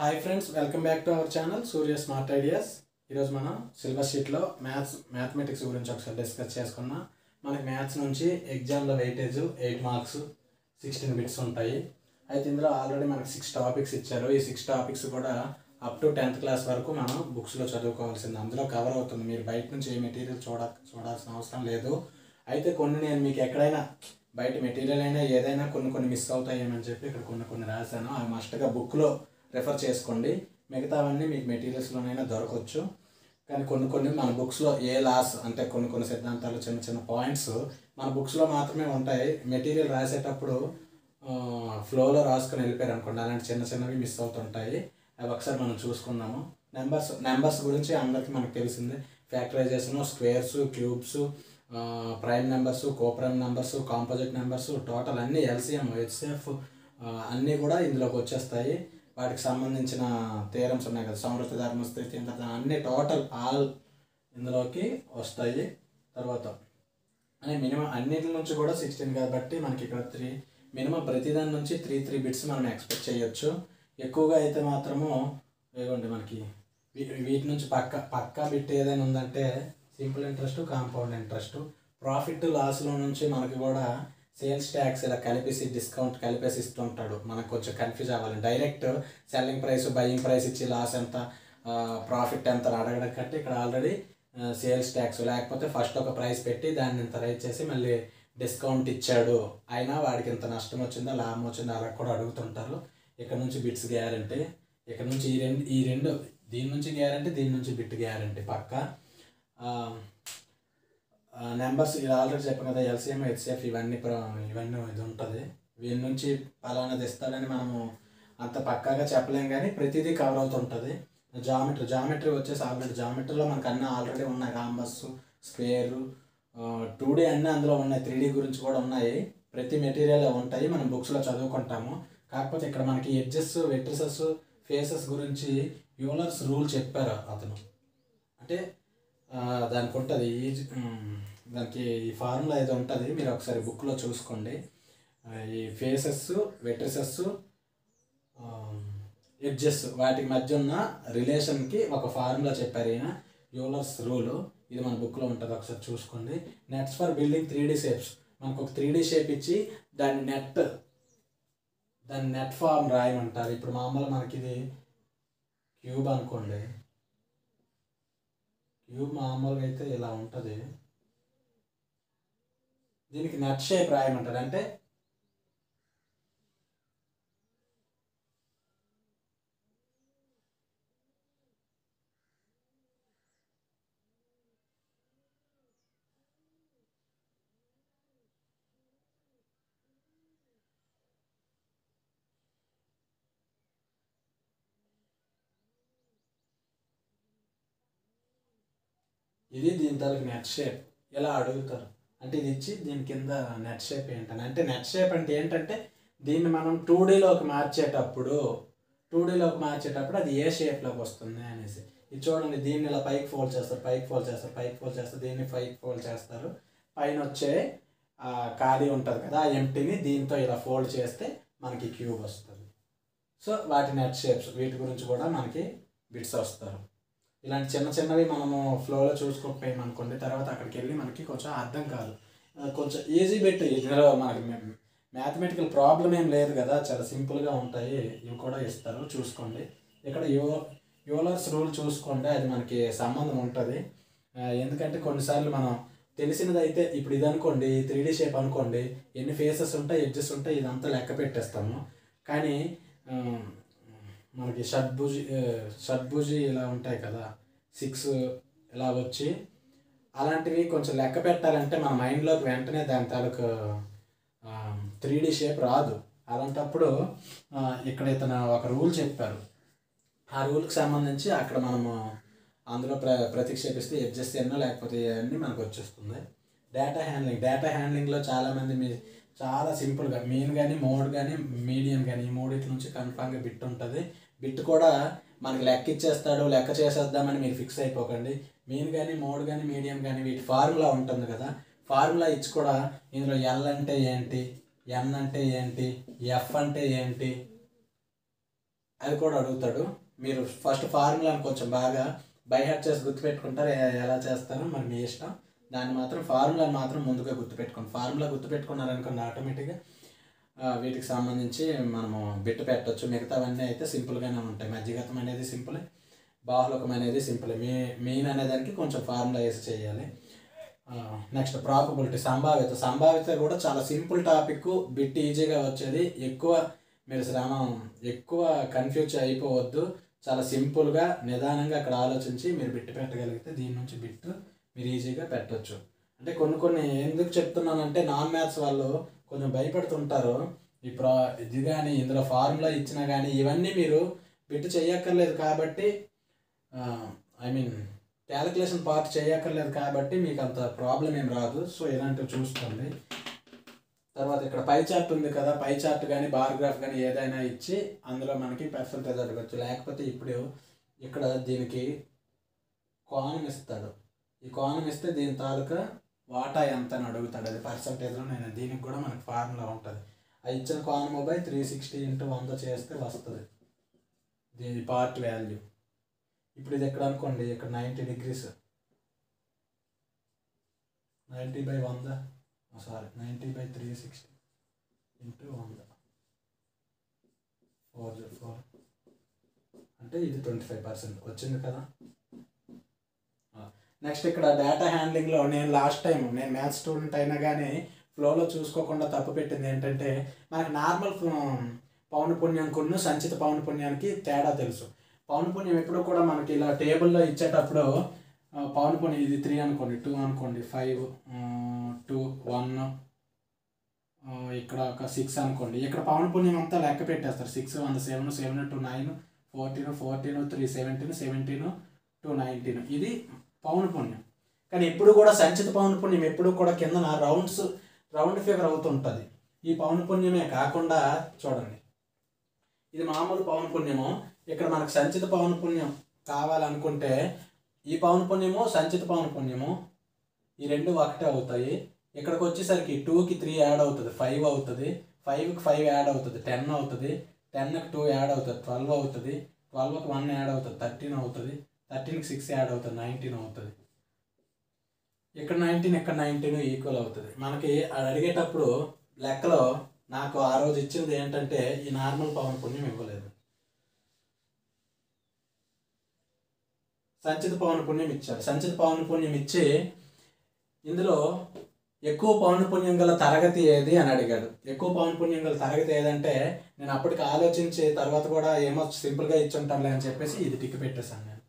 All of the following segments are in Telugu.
Hi friends, welcome back to our channel Surya smart ideas. ఈరోజు మనం సిలబస్ షీట్లో మ్యాథమెటిక్స్ గురించి ఒకసారి డిస్కస్ చేసుకున్నాం. మనకి మ్యాథ్స్ నుంచి ఎగ్జామ్లో వెయిటేజ్ 8 మార్క్స్ 16 బిట్స్ ఉంటాయి. అయితే ఇందులో ఆల్రెడీ మనకి 6 టాపిక్స్ ఇచ్చారు. ఈ 6 టాపిక్స్ కూడా అప్ టు 10th క్లాస్ వరకు మనం బుక్స్లో చదువుకోవాల్సింది, అందులో కవర్ అవుతుంది. మీరు బయట నుంచి ఏ మెటీరియల్ చూడాల్సిన అవసరం లేదు. అయితే నేను మీకు ఎక్కడైనా బయట మెటీరియల్ అయినా ఏదైనా కొన్ని మిస్ అవుతాయేమని చెప్పి ఇక్కడ కొన్ని రాశాను. అవి మస్ట్గా బుక్లో రెఫర్ చేసుకోండి. మిగతావన్నీ మీకు మెటీరియల్స్లోనైనా దొరకవచ్చు. కానీ కొన్ని మన బుక్స్లో ఏ లాస్ అంటే కొన్ని సిద్ధాంతాలు చిన్న పాయింట్స్ మన బుక్స్లో మాత్రమే ఉంటాయి. మెటీరియల్ రాసేటప్పుడు ఫ్లోలో రాసుకొని వెళ్ళిపోయారు అనుకోండి, అలాంటి చిన్నవి మిస్ అవుతుంటాయి. అవి ఒకసారి మనం చూసుకుందాము. నెంబర్స్ గురించి అందరికీ మనకు తెలిసిందే. Factorization, squares, cubes, prime numbers, coprime numbers, composite numbers, total అన్నీ ఎల్సిఎం, హెచ్సిఎఫ్ అన్నీ కూడా ఇందులోకి వచ్చేస్తాయి. వాటికి సంబంధించిన థియరమ్స్ ఉన్నాయి కదా, సమృద్ధి ధర్మ, స్థితి అన్ని టోటల్ ఆల్ ఇందులోకి వస్తాయి. తర్వాత మినిమం అన్నిటి నుంచి కూడా 16 కాబట్టి మనకి ఇక్కడ మినిమం ప్రతిదాని నుంచి 3 బిట్స్ మనం ఎక్స్పెక్ట్ చేయొచ్చు. ఎక్కువగా అయితే మాత్రము ఇవ్వండి మనకి వీటి నుంచి పక్కా బిట్ ఏదైనా ఉందంటే simple interest, compound interest. Profit లాస్లో నుంచి మనకి కూడా సేల్స్ ట్యాక్స్ ఇలా కలిపేసి డిస్కౌంట్ కలిపేసి ఇస్తుంటాడు. మనకు కొంచెం కన్ఫ్యూజ్ అవ్వాలి. Direct selling price, buying price ఇచ్చి లాస్ ఎంత, ప్రాఫిట్ ఎంత అడగడం కంటే ఇక్కడ ఆల్రెడీ సేల్స్ ట్యాక్స్, లేకపోతే ఫస్ట్ ఒక ప్రైస్ పెట్టి దాన్ని ఇంత రైజ్ చేసి మళ్ళీ డిస్కౌంట్ ఇచ్చాడు, అయినా వాడికి ఇంత నష్టం వచ్చిందా లాభం వచ్చిందా అలా కూడా అడుగుతుంటారు. ఇక్కడ నుంచి బిట్స్ గ్యారంటీ, ఇక్కడ నుంచి ఈ రెండు దీని నుంచి గ్యారంటీ, దీని నుంచి బిట్ గ్యారంటీ పక్కా. నెంబర్స్ ఇది ఆల్రెడీ చెప్పాను కదా, ఎల్సిఎం, హెచ్సిఎఫ్ ఇవన్నీ ఇది ఉంటుంది. వీళ్ళ నుంచి పలానాది ఇస్తాడని మనము అంత పక్కాగా చెప్పలేం, కానీ ప్రతిదీ కవర్ అవుతుంటుంది. జామెట్రీ వచ్చేసి ఆల్రెడీ జామెట్రీలో మనకు అన్నీ ఆల్రెడీ ఉన్నాయి. రాంబస్, స్క్వేరు, 2D అన్నీ అందులో ఉన్నాయి. 3D గురించి కూడా ఉన్నాయి. ప్రతి మెటీరియల్ ఉంటాయి, మనం బుక్స్లో చదువుకుంటాము. కాకపోతే ఇక్కడ మనకి ఎడ్జెస్, వెట్రిసెస్, ఫేసెస్ గురించి యూలర్స్ రూల్ చెప్పారు అతను. అంటే దానికి ఉంటుంది దానికి ఈ ఫార్ములా ఏదో ఉంటుంది, మీరు ఒకసారి బుక్లో చూసుకోండి. ఈ ఫేసెస్, వెట్రిసెస్, ఎడ్జెస్ వాటికి మధ్య ఉన్న రిలేషన్కి ఒక ఫార్ములా చెప్పారు ఈయన, యూలర్స్ రూల్. ఇది మన బుక్లో ఉంటుంది, ఒకసారి చూసుకోండి. Nets for building 3D shapes. మనకు ఒక 3D షేప్ ఇచ్చి దాన్ని నెట్ ఫార్మ్ రాయమంటారు. ఇప్పుడు మామూలుగా మనకి ఇది క్యూబ్ అనుకోండి. క్యూబ్ మామూలుగా అయితే ఇలా ఉంటుంది, దీనికి నెట్ షేప్ రాయమంటారు. అంటే ఇది దీని తరకు నెట్ షేప్ ఇలా అడుగుతారు. అంటే ఇది ఇచ్చి దీని కింద నెట్ షేప్ ఏంటని, అంటే నెట్ షేప్ అంటే ఏంటంటే దీన్ని మనం 2Dలోకి మార్చేటప్పుడు అది ఏ షేప్లోకి వస్తుంది అనేసి. ఇది చూడండి, దీన్ని ఇలా పైకి ఫోల్డ్ చేస్తారు, దీన్ని పైకి ఫోల్డ్ చేస్తారు. పైన వచ్చే ఖాళీ ఉంటుంది కదా, ఆ ఎంటీని దీంతో ఇలా ఫోల్డ్ చేస్తే మనకి క్యూబ్ వస్తుంది. సో వాటి నెట్ షేప్స్, వీటి గురించి కూడా మనకి బిట్స్ వస్తారు. ఇలాంటి చిన్నవి మనము ఫ్లోలో చూసుకోకపోయాం అనుకోండి, తర్వాత అక్కడికి వెళ్ళి మనకి కొంచెం అర్థం కాదు. కొంచెం ఈజీ బిట్, ఇందులో మనకి మ్యాథమెటికల్ ప్రాబ్లం ఏం లేదు కదా, చాలా సింపుల్గా ఉంటాయి. ఇవి కూడా ఇస్తారు, చూసుకోండి. ఇక్కడ యూలర్స్ రూల్ చూసుకోండి, అది మనకి సంబంధం ఉంటుంది. ఎందుకంటే కొన్నిసార్లు మనం తెలిసినది అయితే, ఇప్పుడు ఇది అనుకోండి 3D షేప్ అనుకోండి, ఎన్ని ఫేసెస్ ఉంటాయి, ఎడ్జెస్ ఉంటాయి, ఇదంతా లెక్క పెట్టేస్తాము. కానీ మనకి షడ్భుజి ఇలా ఉంటాయి కదా, 6 ఇలా వచ్చి అలాంటివి కొంచెం లెక్క పెట్టాలంటే మన మైండ్లోకి వెంటనే దాని తాలూకు 3D షేప్ రాదు. అలాంటప్పుడు ఇక్కడ ఇతను ఒక రూల్ చెప్పారు. ఆ రూల్కి సంబంధించి అక్కడ మనము అందులో ప్రతిక్షేపిస్తే ఎడ్జెస్ ఎన్నో లేకపోతే అన్నీ మనకు వచ్చేస్తుంది. డేటా హ్యాండ్లింగ్లో చాలామంది చాలా సింపుల్గా మీన్ కానీ, మోడ్ కానీ, మీడియం కానీ, ఈ మూడింటి నుంచి కన్ఫామ్గా బిట్ ఉంటుంది. బిట్ కూడా మనకి లెక్క ఇచ్చేస్తాడు, లెక్క చేసేద్దామని మీరు ఫిక్స్ అయిపోకండి. మీన్ కానీ, మోడ్ కానీ, మీడియం కానీ వీటి ఫార్ములా ఉంటుంది కదా, ఫార్ములా ఇచ్చి కూడా ఇందులో ఎల్ అంటే ఏంటి, ఎన్ అంటే ఏంటి, ఎఫ్ అంటే ఏంటి, అది కూడా అడుగుతాడు. మీరు ఫస్ట్ ఫార్ములాని కొంచెం బాగా బై హార్ట్ చేసి గుర్తుపెట్టుకుంటారు. ఎలా చేస్తారో మరి మీ ఇష్టం. దాన్ని మాత్రం ఫార్ములాని మాత్రం ముందుగా గుర్తుపెట్టుకోండి. ఫార్ములా గుర్తుపెట్టుకున్నారనుకోండి ఆటోమేటిక్గా వీటికి సంబంధించి మనము బిట్ పెట్టవచ్చు. మిగతావన్నీ అయితే సింపుల్గానే ఉంటాయి. మధ్యగతం అనేది సింపులే, బాహుళకం అనేది సింపులే. మెయిన్ అనేదానికి కొంచెం ఫార్ములా వేసి చేయాలి. నెక్స్ట్ ప్రాబబిలిటీ, సంభావ్యత కూడా చాలా సింపుల్ టాపిక్, బిట్ ఈజీగా వచ్చేది. మీరు ఎక్కువ కన్ఫ్యూజ్ అయిపోవద్దు. చాలా సింపుల్గా నిదానంగా అక్కడ ఆలోచించి మీరు బిట్ పెట్టగలిగితే దీని నుంచి బిట్ మీరు ఈజీగా పెట్టవచ్చు. అంటే కొన్ని ఎందుకు చెప్తున్నానంటే నాన్ మ్యాథ్స్ వాళ్ళు కొంచెం భయపడుతుంటారు. ఇది కానీ ఇందులో ఫార్ములా ఇచ్చినా కానీ ఇవన్నీ మీరు బిట్ చేయక్కర్లేదు కాబట్టి, క్యాలిక్యులేషన్ పార్ట్ చేయక్కర్లేదు కాబట్టి మీకు అంత ప్రాబ్లం ఏం రాదు. సో ఇలాంటివి చూసుకోండి. తర్వాత ఇక్కడ పై చార్ట్ ఉంది కదా, పై చార్ట్ కానీ బార్ గ్రాఫ్ కానీ ఏదైనా ఇచ్చి అందులో మనకి పర్సంటేజ్ అడగచ్చు. లేకపోతే ఇప్పుడు ఇక్కడ దీనికి కోణం ఇస్తాడు. ఈ కోణం ఇస్తే దీని తాలూకా వాటా ఎంత అని అడుగుతాడు. అది పర్సంటేజ్లో దీనికి కూడా మనకి ఫార్ములా ఉంటుంది. ఆ ఇచ్చిన కోణం 360 × 100 చేస్తే వస్తుంది దీని పార్ట్ వాల్యూ. ఇప్పుడు ఇది ఎక్కడ అనుకోండి, ఇక్కడ 90 degrees, 90/100 90/360 × 100 4 అంటే ఇది 25% వచ్చింది కదా. నెక్స్ట్ ఇక్కడ డేటా హ్యాండ్లింగ్లో నేను లాస్ట్ టైం నేను మ్యాథ్స్ స్టూడెంట్ అయినా కానీ ఫ్లోలో చూసుకోకుండా తప్పు పెట్టింది ఏంటంటే, మనకి నార్మల్ పౌనపుణ్యంకును సంచిత పౌనపుణ్యానికి తేడా తెలుసు. పౌనపుణ్యం ఎప్పుడు కూడా మనకి ఇలా టేబుల్లో ఇచ్చేటప్పుడు పౌనపుణ్యం ఇది 3 అనుకోండి, 2 అనుకోండి, 5 2 1 ఇక్కడ ఒక 6 అనుకోండి. ఇక్కడ పౌనపుణ్యం అంతా లెక్క పెట్టేస్తారు. 6 1 7 7 2 9 14 14 3 17 17 2 19 ఇది పౌనపుణ్యం. కానీ ఎప్పుడు కూడా సంచిత పౌనపుణ్యం ఎప్పుడు కూడా కింద రౌండ్ ఫిగర్ అవుతుంటుంది. ఈ పౌనపుణ్యమే కాకుండా చూడండి, ఇది మామూలు పౌనపుణ్యము. ఇక్కడ మనకు సంచిత పౌనపుణ్యం కావాలనుకుంటే ఈ పౌనపుణ్యము సంచిత పౌనపుణ్యము ఈ రెండు ఒకటే అవుతాయి. ఇక్కడికి వచ్చేసరికి 2కి 3 యాడ్ అవుతుంది, 5 అవుతుంది, 5కి 5 యాడ్ అవుతుంది, 10 అవుతుంది, 10కి 2 యాడ్ అవుతుంది, 12 అవుతుంది, 12కి 1 యాడ్ అవుతుంది, 13 అవుతుంది, 13కి 6 యాడ్ అవుతుంది, 19 అవుతుంది. ఇక్కడ 19 ఇక్కడ 19 ఈక్వల్ అవుతుంది. మనకి అడిగేటప్పుడు లెక్కలో నాకు ఆ రోజు ఇచ్చింది ఏంటంటే ఈ నార్మల్ పౌనపుణ్యం ఇవ్వలేదు, సంచిత పౌనపుణ్యం ఇచ్చాడు. సంచిత పౌనపుణ్యం ఇచ్చి ఇందులో ఎక్కువ పౌనపుణ్యం గల తరగతి ఏది అని అడిగాడు. ఎక్కువ పౌనపుణ్యం గల తరగతి ఏదంటే నేను అప్పటికి ఆలోచించి తర్వాత కూడా ఏమో సింపుల్గా ఇచ్చుంటానులే అని చెప్పేసి ఇది టిక్ పెట్టేశాను నేను.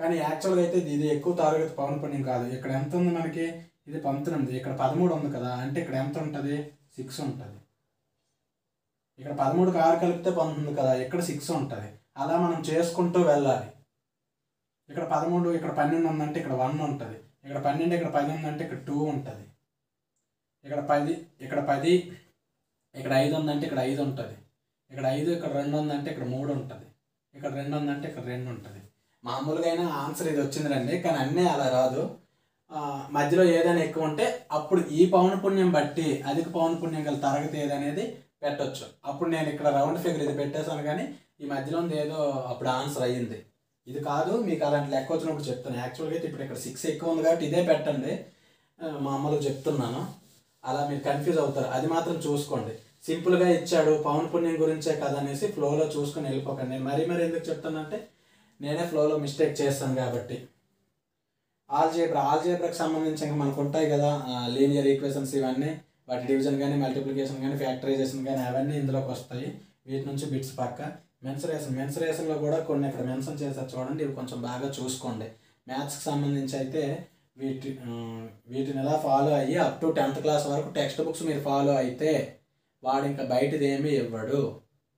కానీ యాక్చువల్గా అయితే ఇది ఎక్కువ తరగతి పౌనపుణ్యం కాదు. ఇక్కడ ఎంత ఉంది మనకి, ఇది 19, ఇక్కడ 13 ఉంది కదా, అంటే ఇక్కడ ఎంత ఉంటుంది, 6 ఉంటుంది. ఇక్కడ 13కి 6 కలిపితే 19 కదా, ఇక్కడ 6 ఉంటుంది. అలా మనం చేసుకుంటూ వెళ్ళాలి. ఇక్కడ 13 ఇక్కడ 12 ఉందంటే ఇక్కడ 1 ఉంటుంది, ఇక్కడ 12 ఇక్కడ 10 ఉందంటే ఇక్కడ 2 ఉంటుంది, ఇక్కడ 10 ఇక్కడ 10 ఇక్కడ 5 ఉందంటే ఇక్కడ 5 ఉంటుంది, ఇక్కడ 5 ఇక్కడ 2 ఉందంటే ఇక్కడ 3 ఉంటుంది, ఇక్కడ 2 ఉందంటే ఇక్కడ 2 ఉంటుంది. మామూలుగా అయినా ఆన్సర్ ఇది వచ్చిందిరండి, కానీ అన్నీ అలా రాదు. మధ్యలో ఏదైనా ఎక్కువ ఉంటే అప్పుడు ఈ పౌనపుణ్యం బట్టి అధిక పౌనపుణ్యం గల తరగతి ఏదనేది పెట్టవచ్చు. అప్పుడు నేను ఇక్కడ రౌండ్ ఫిగర్ ఇది పెట్టేశాను, కానీ ఈ మధ్యలో ఏదో అప్పుడు ఆన్సర్ అయ్యింది. ఇది కాదు, మీకు అలాంటి లెక్క వచ్చినప్పుడు చెప్తాను. యాక్చువల్గా అయితే ఇప్పుడు ఇక్కడ 6 ఎక్కువ ఉంది కాబట్టి ఇదే పెట్టండి, మామూలుగా చెప్తున్నాను. అలా మీరు కన్ఫ్యూజ్ అవుతారు, అది మాత్రం చూసుకోండి. సింపుల్గా ఇచ్చాడు పౌనపుణ్యం గురించే కదా అనేసి ఫ్లోలో చూసుకొని వెళ్ళిపోకండి. నేను మరీ ఎందుకు చెప్తానంటే నేనే ఫ్లోలో మిస్టేక్ చేస్తాను కాబట్టి. ఆల్జీబ్రాకి సంబంధించి ఇంకా మనకు ఉంటాయి కదా లీనియర్ ఈక్వేషన్స్, ఇవన్నీ వాటి డివిజన్ కానీ మల్టిప్లికేషన్ కానీ ఫ్యాక్టరైజేషన్ కానీ అవన్నీ ఇందులోకి వస్తాయి. వీటి నుంచి బిట్స్ పక్క. మెన్సరేషన్లో కూడా కొన్ని ఇక్కడ మెన్షన్ చేశారు చూడండి, ఇవి కొంచెం బాగా చూసుకోండి. మ్యాథ్స్కి సంబంధించి అయితే వీటిని ఎలా ఫాలో అయ్యి అప్ టు 10th క్లాస్ వరకు టెక్స్ట్ బుక్స్ మీరు ఫాలో అయితే వాడు ఇంకా బయటది ఏమీ ఇవ్వడు.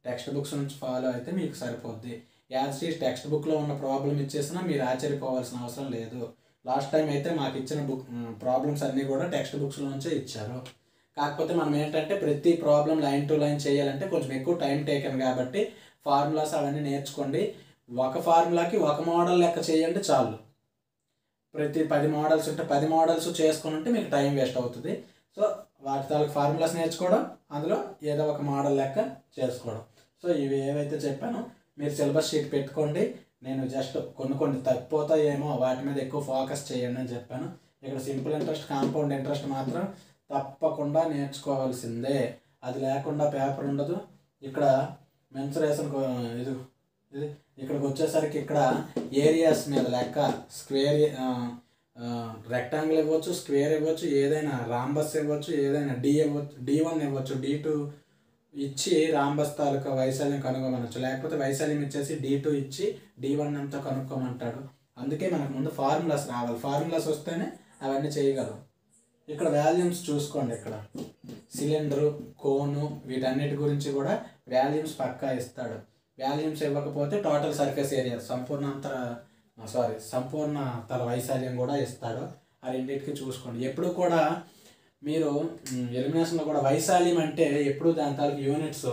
టెక్స్ట్ బుక్స్ నుంచి ఫాలో అయితే మీకు సరిపోద్ది. యాజ్ ఈజ్ టెక్స్ట్ బుక్లో ఉన్న ప్రాబ్లం ఇచ్చేసినా మీరు ఆశ్చర్యపోవాల్సిన అవసరం లేదు. లాస్ట్ టైం అయితే మాకు ఇచ్చిన ప్రాబ్లమ్స్ అన్నీ కూడా టెక్స్ట్ బుక్స్లో నుంచే ఇచ్చారు. కాకపోతే మనం ఏంటంటే ప్రతి ప్రాబ్లం లైన్ టు లైన్ చేయాలంటే కొంచెం ఎక్కువ టైం టేకన్ కాబట్టి ఫార్ములాస్ అవన్నీ నేర్చుకోండి. ఒక ఫార్ములాకి ఒక మోడల్ లెక్క చేయండి చాలు. ప్రతి 10 మోడల్స్ ఉంటే 10 మోడల్స్ చేసుకుని ఉంటే మీకు టైం వేస్ట్ అవుతుంది. సో వాటి తాలూకు ఫార్ములాస్ నేర్చుకోవడం, అందులో ఏదో ఒక మోడల్ లెక్క చేసుకోవడం. సో ఇవి ఏవైతే చెప్పానో మీరు సిలబస్ షీట్ పెట్టుకోండి. నేను జస్ట్ కొన్ని తప్పిపోతాయేమో వాటి మీద ఎక్కువ ఫోకస్ చేయండి అని చెప్పాను. ఇక్కడ సింపుల్ ఇంట్రెస్ట్, కాంపౌండ్ ఇంట్రెస్ట్ మాత్రం తప్పకుండా నేర్చుకోవాల్సిందే. అది లేకుండా పేపర్ ఉండదు. ఇక్కడ మెన్సురేషన్ ఇది ఇక్కడికి వచ్చేసరికి ఇక్కడ ఏరియాస్ మీద లెక్క, స్క్వేర్, రెక్టాంగిల్ ఇవ్వచ్చు, స్క్వేర్ ఇవ్వచ్చు, ఏదైనా రాంబస్ ఇవ్వచ్చు, ఏదైనా D1 ఇవ్వచ్చు, D2 ఇచ్చి రాంబస్ తాలూకా వైశాల్యం కనుక్కోమనొచ్చు. లేకపోతే వైశాల్యం ఇచ్చేసి D2 ఇచ్చి D1 అంతా కనుక్కోమంటాడు. అందుకే మనకు ముందు ఫార్ములాస్ రావాలి. ఫార్ములాస్ వస్తేనే అవన్నీ చేయగలం. ఇక్కడ వాల్యూమ్స్ చూసుకోండి. ఇక్కడ సిలిండరు, కోను వీటన్నిటి గురించి కూడా వాల్యూమ్స్ పక్కా ఇస్తాడు. వాల్యూమ్స్ ఇవ్వకపోతే టోటల్ సర్ఫేస్ ఏరియా, సంపూర్ణ తల వైశాల్యం కూడా ఇస్తాడు. ఆ రెండింటికి చూసుకోండి. ఎప్పుడు కూడా మీరు ఎలిమినేషన్లో కూడా వైశాల్యం అంటే ఎప్పుడు దాని తాలూకు units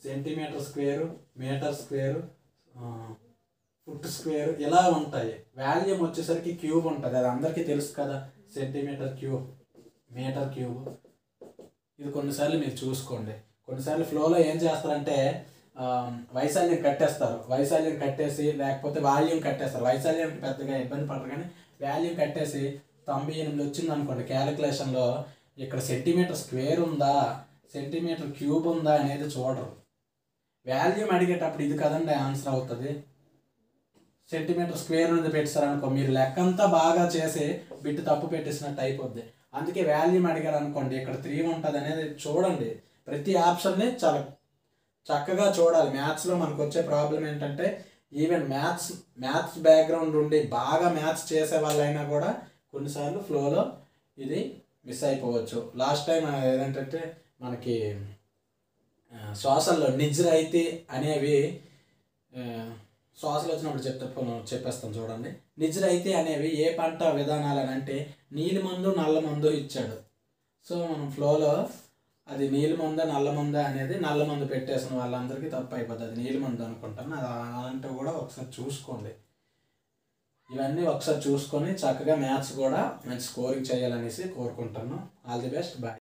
centimetre square, metre square, foot square ఇలా ఉంటాయి. వాల్యూమ్ వచ్చేసరికి క్యూబ్ ఉంటుంది. అది అందరికీ తెలుసు కదా, సెంటీమీటర్ క్యూబ్, మీటర్ క్యూబ్. ఇది కొన్నిసార్లు మీరు చూసుకోండి. కొన్నిసార్లు ఫ్లోలో ఏం చేస్తారంటే వైశాల్యం కట్టేస్తారు. వైశాల్యం కట్టేసి లేకపోతే వాల్యూమ్ కట్టేస్తారు. వైశాల్యానికి పెద్దగా ఇబ్బంది పడరు, కానీ వాల్యూమ్ కట్టేసి 98 వచ్చింది అనుకోండి క్యాలిక్యులేషన్లో, ఇక్కడ సెంటీమీటర్ స్క్వేర్ ఉందా, సెంటీమీటర్ క్యూబ్ ఉందా అనేది చూడరు. వాల్యూమ్ అడిగేటప్పుడు ఇది కదండి ఆన్సర్ అవుతుంది. సెంటీమీటర్ స్క్వేర్ అనేది పెట్టారనుకో, మీరు లెక్కంతా బాగా చేసి బిట్టు తప్పు పెట్టేసినట్టు అయిపోద్ది. అందుకే వాల్యూమ్ అడిగారు అనుకోండి, ఇక్కడ 3 ఉంటుంది అనేది చూడండి. ప్రతి ఆప్షన్ని చాలా చక్కగా చూడాలి. మ్యాథ్స్లో మనకు వచ్చే ప్రాబ్లం ఏంటంటే, ఈవెన్ మ్యాథ్స్ బ్యాక్గ్రౌండ్ ఉండి బాగా మ్యాథ్స్ చేసే వాళ్ళైనా కూడా కొన్నిసార్లు ఫ్లోలో ఇది మిస్ అయిపోవచ్చు. లాస్ట్ టైం ఏదంటే మనకి శ్వాసల్లో నిజ్రైతీ అనేవి శ్వాసలు వచ్చినప్పుడు చెప్పేస్తాను చూడండి. నిజ్రైతీ అనేవి ఏ పంట విధానాలని అంటే నీలి మందు, నల్ల మందు ఇచ్చాడు. సో మనం ఫ్లోలో అది నీలి మందు, నల్ల మందు అనేది నల్ల మందు పెట్టేసిన వాళ్ళందరికీ తప్పు అయిపోతుంది. అది నీలి మందు అనుకుంటాను. అది అలాంటివి కూడా ఒకసారి చూసుకోండి. ఇవన్నీ ఒకసారి చూసుకొని చక్కగా మ్యాథ్స్ కూడా మంచి స్కోరింగ్ చేయాలనేసి కోరుకుంటాను. All the best, bye.